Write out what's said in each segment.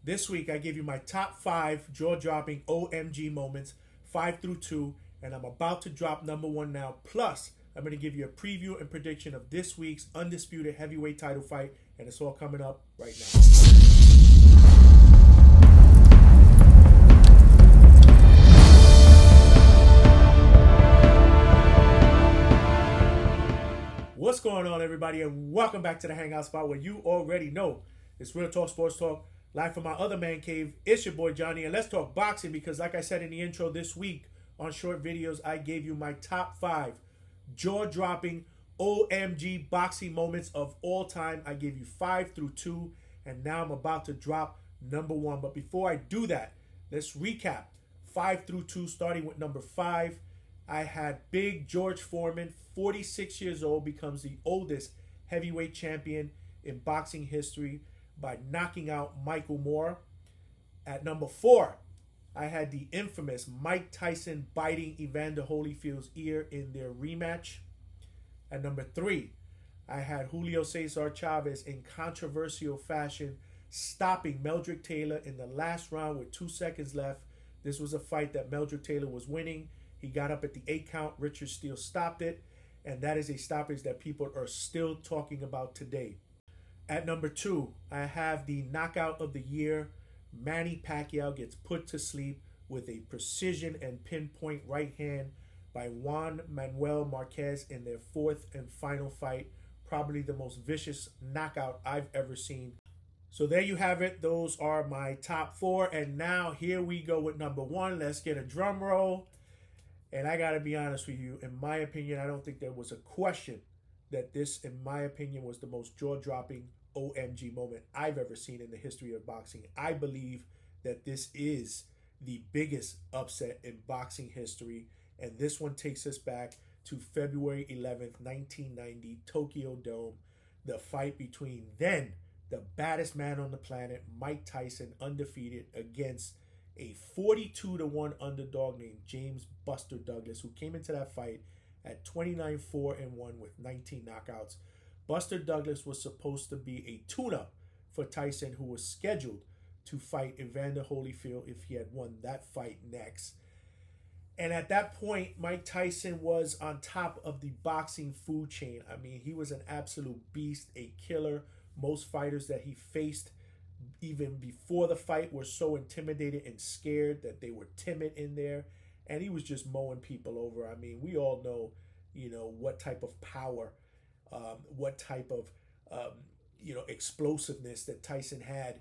This week, I gave you my top 5 jaw-dropping OMG moments, 5 through 2, and I'm about to drop number 1 now. Plus, I'm going to give you a preview and prediction of this week's undisputed heavyweight title fight, and it's all coming up right now. What's going on, everybody, and welcome back to the Hangout Spot, where you already know it's Real Talk Sports Talk, live from my other man cave. It's your boy Johnny, and let's talk boxing because, like I said in the intro this week on short videos, I gave you my top 5 jaw-dropping OMG boxing moments of all time. I gave you 5 through 2, and now I'm about to drop number 1. But before I do that, let's recap 5 through 2, starting with number 5. I had Big George Foreman, 46 years old, becomes the oldest heavyweight champion in boxing history by knocking out Michael Moore. At number 4, I had the infamous Mike Tyson biting Evander Holyfield's ear in their rematch. At number 3, I had Julio Cesar Chavez in controversial fashion stopping Meldrick Taylor in the last round with 2 seconds left. This was a fight that Meldrick Taylor was winning. He got up at the 8 count. Richard Steele stopped it. And that is a stoppage that people are still talking about today. At number 2, I have the knockout of the year. Manny Pacquiao gets put to sleep with a precision and pinpoint right hand by Juan Manuel Marquez in their 4th and final fight. Probably the most vicious knockout I've ever seen. So there you have it. Those are my top 4. And now here we go with number 1. Let's get a drum roll. And I got to be honest with you, in my opinion, I don't think there was a question that this, in my opinion, was the most jaw-dropping OMG moment I've ever seen in the history of boxing. I believe that this is the biggest upset in boxing history, and this one takes us back to February 11th, 1990, Tokyo Dome, the fight between then the baddest man on the planet, Mike Tyson, undefeated, against a 42-1 underdog named James Buster Douglas, who came into that fight at 29-4-1 with 19 knockouts. Buster Douglas was supposed to be a tune-up for Tyson, who was scheduled to fight Evander Holyfield if he had won that fight next. And at that point, Mike Tyson was on top of the boxing food chain. I mean, he was an absolute beast, a killer. Most fighters that he faced even before the fight were so intimidated and scared that they were timid in there, and he was just mowing people over. I mean, we all know, what type of power, what type of, explosiveness that Tyson had,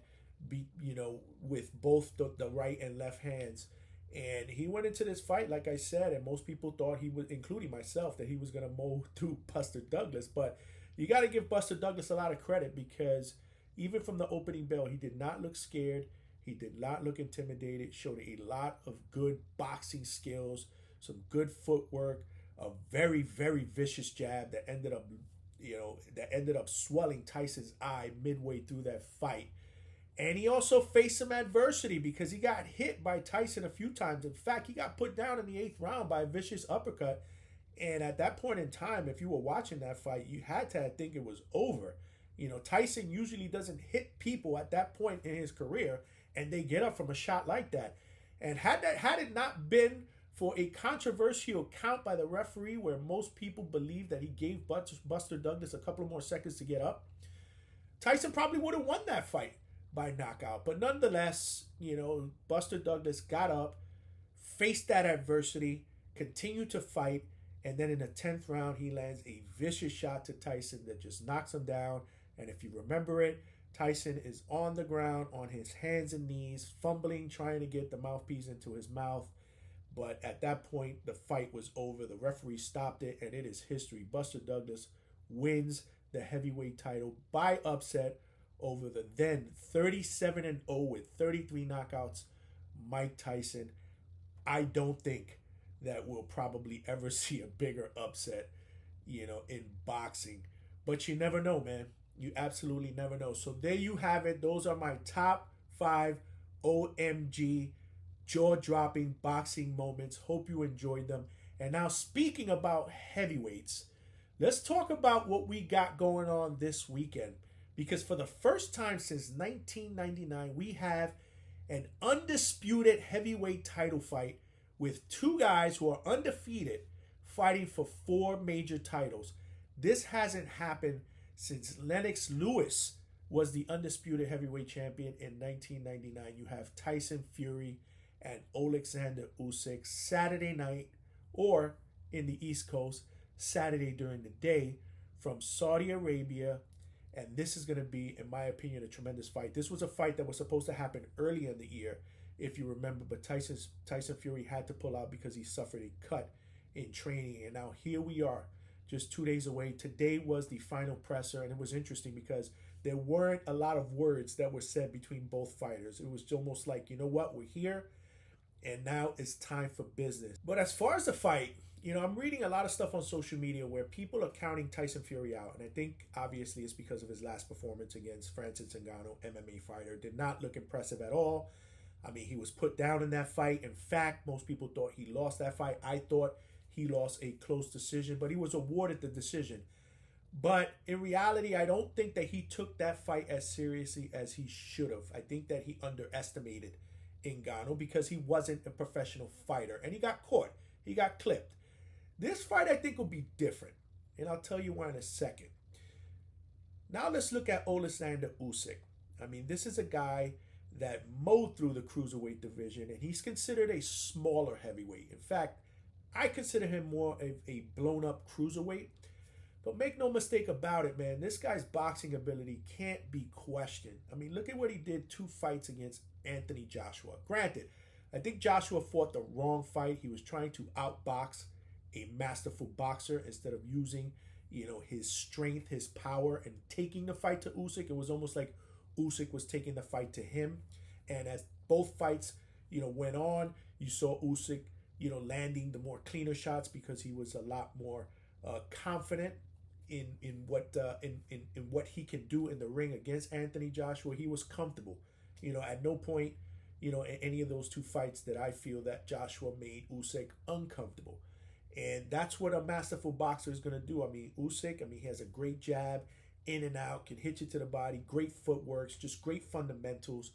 with both the right and left hands. And he went into this fight, like I said, and most people thought he was, including myself, that he was going to mow through Buster Douglas. But you got to give Buster Douglas a lot of credit because even from the opening bell, he did not look scared. He did not look intimidated. Showed a lot of good boxing skills, some good footwork, a very, very vicious jab that ended up swelling Tyson's eye midway through that fight. And he also faced some adversity because he got hit by Tyson a few times. In fact, he got put down in the 8th round by a vicious uppercut. And at that point in time, if you were watching that fight, you had to think it was over. Tyson usually doesn't hit people at that point in his career, and they get up from a shot like that. And had it not been for a controversial count by the referee where most people believe that he gave Buster Douglas a couple of more seconds to get up, Tyson probably would have won that fight by knockout. But nonetheless, Buster Douglas got up, faced that adversity, continued to fight, and then in the 10th round, he lands a vicious shot to Tyson that just knocks him down. And if you remember it, Tyson is on the ground on his hands and knees, fumbling, trying to get the mouthpiece into his mouth. But at that point, the fight was over. The referee stopped it, and it is history. Buster Douglas wins the heavyweight title by upset over the then 37-0 with 33 knockouts Mike Tyson. I don't think that we'll probably ever see a bigger upset, in boxing. But you never know, man. You absolutely never know. So there you have it. Those are my top 5 OMG jaw-dropping boxing moments. Hope you enjoyed them. And now, speaking about heavyweights, let's talk about what we got going on this weekend. because for the first time since 1999, we have an undisputed heavyweight title fight with two guys who are undefeated fighting for 4 major titles. This hasn't happened since Lennox Lewis was the undisputed heavyweight champion in 1999. You have Tyson Fury and Oleksandr Usyk Saturday night, or in the East Coast, Saturday during the day from Saudi Arabia. And this is going to be, in my opinion, a tremendous fight. This was a fight that was supposed to happen early in the year, if you remember, but Tyson Fury had to pull out because he suffered a cut in training. And now here we are, just 2 days away. Today was the final presser, and it was interesting because there weren't a lot of words that were said between both fighters. It was almost like, you know what, we're here, and now it's time for business. But as far as the fight, I'm reading a lot of stuff on social media where people are counting Tyson Fury out. And I think obviously it's because of his last performance against Francis Ngannou, MMA fighter. Did not look impressive at all. I mean, he was put down in that fight. In fact, most people thought he lost that fight. I thought he lost a close decision, but he was awarded the decision. But in reality, I don't think that he took that fight as seriously as he should have. I think that he underestimated Ngannou because he wasn't a professional fighter. And he got caught. He got clipped. This fight, I think, will be different, and I'll tell you why in a second. Now let's look at Oleksandr Usyk. I mean, this is a guy that mowed through the cruiserweight division, and he's considered a smaller heavyweight. In fact, I consider him more of a blown-up cruiserweight. But make no mistake about it, man, this guy's boxing ability can't be questioned. I mean, look at what he did 2 fights against Anthony Joshua. Granted, I think Joshua fought the wrong fight. He was trying to outbox a masterful boxer instead of using, his strength, his power, and taking the fight to Usyk. It was almost like Usyk was taking the fight to him. And as both fights, went on, you saw Usyk, landing the more cleaner shots because he was a lot more confident in what he can do in the ring against Anthony Joshua. He was comfortable. At no point, in any of those 2 fights that I feel that Joshua made Usyk uncomfortable. And that's what a masterful boxer is going to do. I mean, Usyk, he has a great jab, in and out, can hit you to the body, great footwork, just great fundamentals,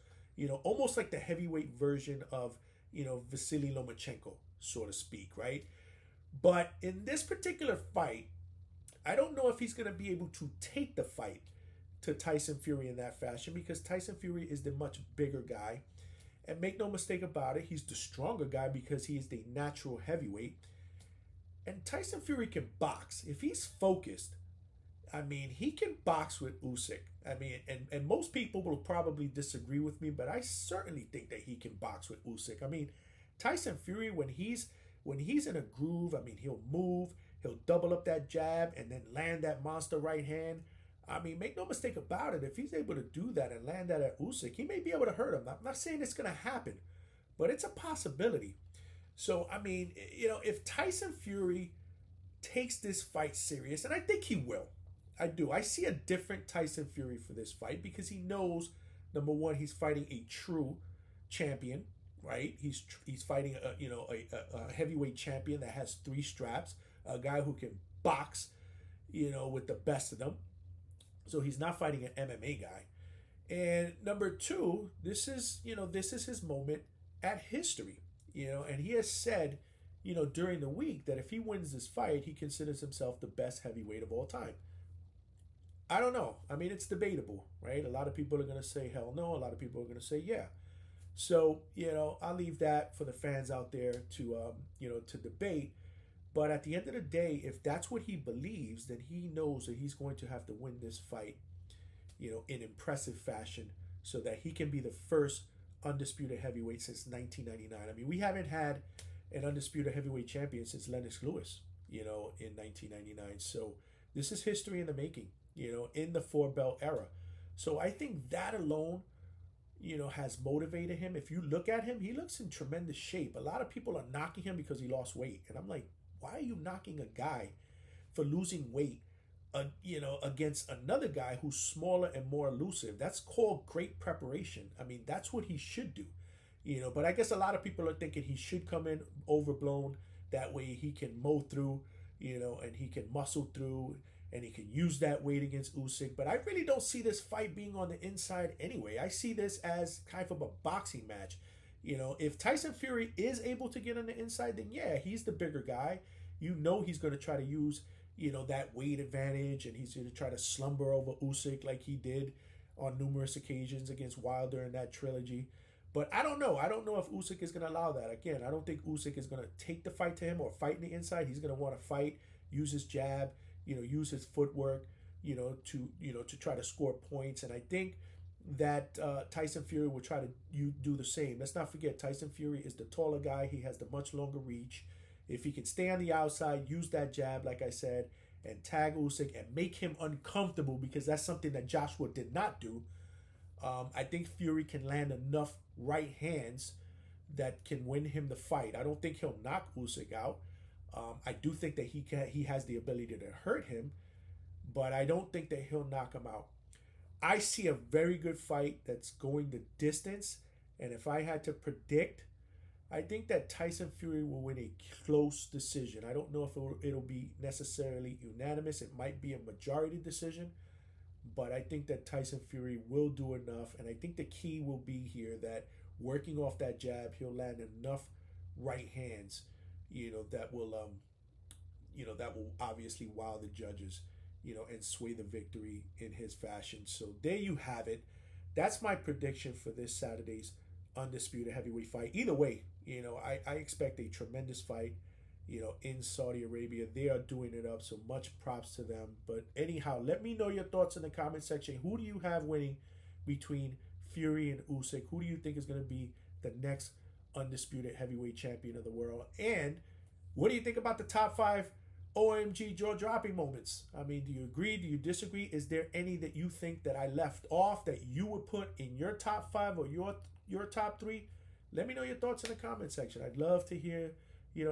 almost like the heavyweight version of, Vasily Lomachenko, so to speak, right? But in this particular fight, I don't know if he's going to be able to take the fight to Tyson Fury in that fashion because Tyson Fury is the much bigger guy. And make no mistake about it, he's the stronger guy because he is the natural heavyweight. And Tyson Fury can box. If he's focused, he can box with Usyk. And most people will probably disagree with me, but I certainly think that he can box with Usyk. Tyson Fury, when he's in a groove, he'll move, he'll double up that jab and then land that monster right hand. Make no mistake about it. If he's able to do that and land that at Usyk, he may be able to hurt him. I'm not saying it's going to happen, but it's a possibility. So, if Tyson Fury takes this fight serious, and I think he will, I do. I see a different Tyson Fury for this fight because he knows, number one, he's fighting a true champion, right? He's fighting a heavyweight champion that has 3 straps, a guy who can box, with the best of them. So he's not fighting an MMA guy. And number 2, this is his moment at history. And he has said, during the week that if he wins this fight, he considers himself the best heavyweight of all time. I don't know. It's debatable, right? A lot of people are going to say hell no. A lot of people are going to say yeah. So, I'll leave that for the fans out there to debate. But at the end of the day, if that's what he believes, then he knows that he's going to have to win this fight, in impressive fashion so that he can be the first undisputed heavyweight since 1999. We haven't had an undisputed heavyweight champion since Lennox Lewis, in 1999. So this is history in the making, in the 4-belt era. So I think that alone, has motivated him. If you look at him, he looks in tremendous shape. A lot of people are knocking him because he lost weight. And I'm like, why are you knocking a guy for losing weight, against another guy who's smaller and more elusive? That's called great preparation. That's what he should do, but I guess a lot of people are thinking he should come in overblown. That way he can mow through, and he can muscle through and he can use that weight against Usyk. But I really don't see this fight being on the inside anyway. I see this as kind of a boxing match. You know, if Tyson Fury is able to get on the inside, then yeah, he's the bigger guy. You know he's going to try to use, you know, that weight advantage, and he's going to try to slumber over Usyk like he did on numerous occasions against Wilder in that trilogy. But I don't know. I don't know if Usyk is going to allow that. Again, I don't think Usyk is going to take the fight to him or fight in the inside. He's going to want to fight, use his jab, you know, use his footwork, to try to score points. And I think that Tyson Fury will try to do the same. Let's not forget, Tyson Fury is the taller guy. He has the much longer reach. If he can stay on the outside, use that jab, like I said, and tag Usyk and make him uncomfortable, because that's something that Joshua did not do. I think Fury can land enough right hands that can win him the fight. I don't think he'll knock Usyk out. I do think that he has the ability to hurt him, but I don't think that he'll knock him out. I see a very good fight that's going the distance, and if I had to predict, I think that Tyson Fury will win a close decision. I don't know if it'll be necessarily unanimous. It might be a majority decision, but I think that Tyson Fury will do enough, and I think the key will be here that working off that jab, he'll land enough right hands, that will obviously wow the judges, and sway the victory in his fashion. So there you have it. That's my prediction for this Saturday's undisputed heavyweight fight. Either way, I expect a tremendous fight, in Saudi Arabia. They are doing it up, so much props to them. But anyhow, let me know your thoughts in the comment section. Who do you have winning between Fury and Usyk? Who do you think is going to be the next undisputed heavyweight champion of the world? And what do you think about the top 5 OMG jaw-dropping moments? I mean, do you agree? Do you disagree? Is there any that you think that I left off that you would put in your top 5 or your top 3? Let me know your thoughts in the comment section. I'd love to hear,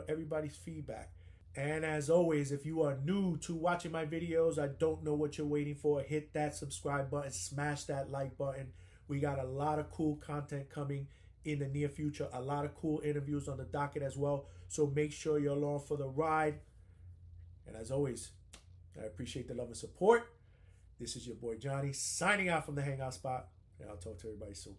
everybody's feedback. And as always, if you are new to watching my videos, I don't know what you're waiting for. Hit that subscribe button, smash that like button. We got a lot of cool content coming in the near future. A lot of cool interviews on the docket as well. So make sure you're along for the ride. And as always, I appreciate the love and support. This is your boy Johnny signing out from the Hangout Spot. And I'll talk to everybody soon.